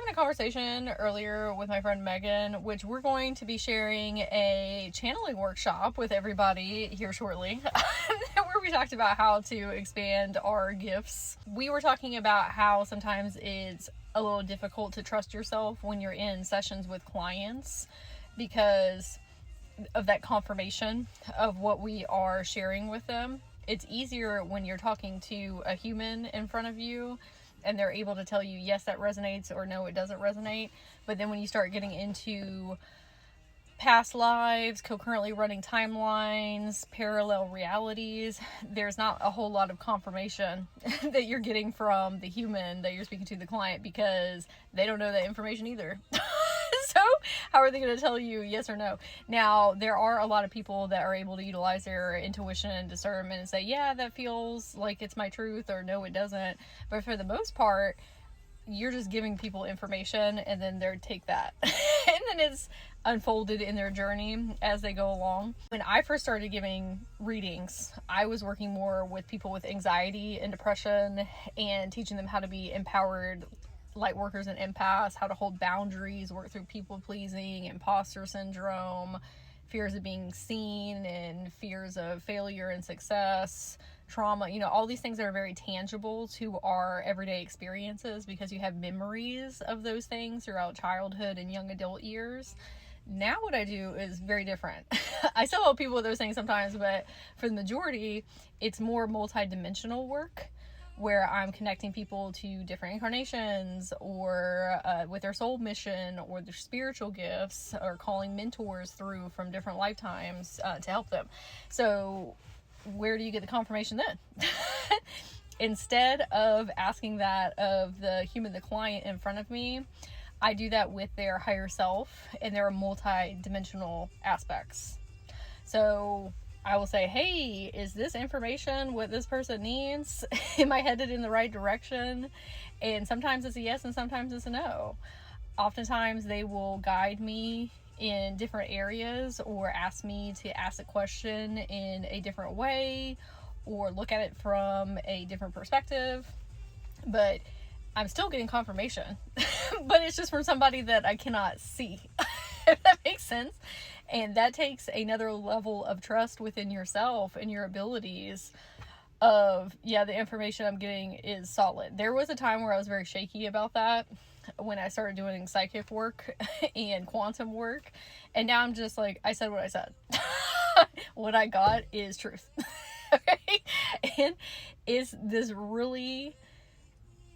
having a conversation earlier with my friend Megan, which we're going to be sharing a channeling workshop with everybody here shortly, where we talked about how to expand our gifts. We were talking about how sometimes it's a little difficult to trust yourself when you're in sessions with clients because of that confirmation of what we are sharing with them. It's easier when you're talking to a human in front of you and they're able to tell you, yes, that resonates, or no, it doesn't resonate. But then when you start getting into past lives, concurrently running timelines, parallel realities, there's not a whole lot of confirmation that you're getting from the human that you're speaking to, the client, because they don't know that information either. So how are they going to tell you yes or no? Now, there are a lot of people that are able to utilize their intuition and discernment and say, yeah, that feels like it's my truth, or no, it doesn't. But for the most part, you're just giving people information and then they take that. And then it's unfolded in their journey as they go along. When I first started giving readings, I was working more with people with anxiety and depression and teaching them how to be empowered light workers and empaths, how to hold boundaries, work through people pleasing, imposter syndrome, fears of being seen, and fears of failure and success, trauma, all these things that are very tangible to our everyday experiences because you have memories of those things throughout childhood and young adult years. Now what I do is very different. I still help people with those things sometimes, but for the majority, it's more multidimensional work, where I'm connecting people to different incarnations, or with their soul mission, or their spiritual gifts, or calling mentors through from different lifetimes to help them. So where do you get the confirmation then? Instead of asking that of the human, the client in front of me, I do that with their higher self and their multi-dimensional aspects. So I will say, hey, is this information what this person needs? Am I headed in the right direction? And sometimes it's a yes and sometimes it's a no. Oftentimes they will guide me in different areas, or ask me to ask a question in a different way, or look at it from a different perspective. But I'm still getting confirmation. But it's just from somebody that I cannot see. If that makes sense. And that takes another level of trust within yourself and your abilities of, yeah, the information I'm getting is solid. There was a time where I was very shaky about that when I started doing psychic work and quantum work. And now I'm just like, I said what I said. What I got is truth. Okay? And it's this really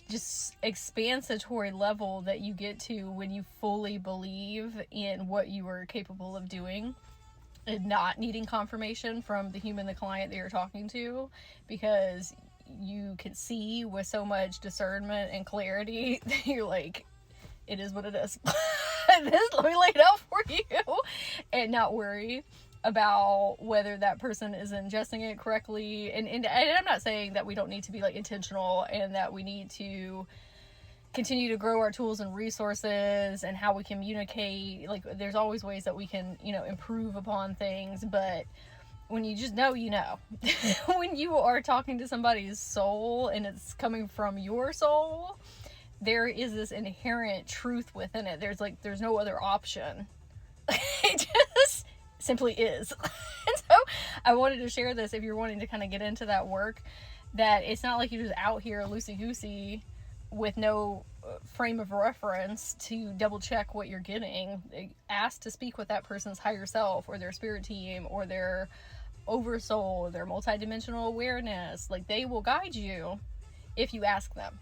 just expansatory level that you get to when you fully believe in what you are capable of doing and not needing confirmation from the human, the client that you're talking to, because you can see with so much discernment and clarity that you're like, it is what it is. Let me lay it out for you and not worry about whether that person is ingesting it correctly. And I'm not saying that we don't need to be like intentional and that we need to continue to grow our tools and resources and how we communicate. Like, there's always ways that we can, improve upon things. But when you just know, when you are talking to somebody's soul and it's coming from your soul, there is this inherent truth within it. There's no other option. It just simply is. And so I wanted to share this if you're wanting to kind of get into that work, that it's not like you're just out here loosey-goosey with no frame of reference to double check what you're getting. Ask to speak with that person's higher self, or their spirit team, or their oversoul, their multidimensional awareness. Like, they will guide you if you ask them.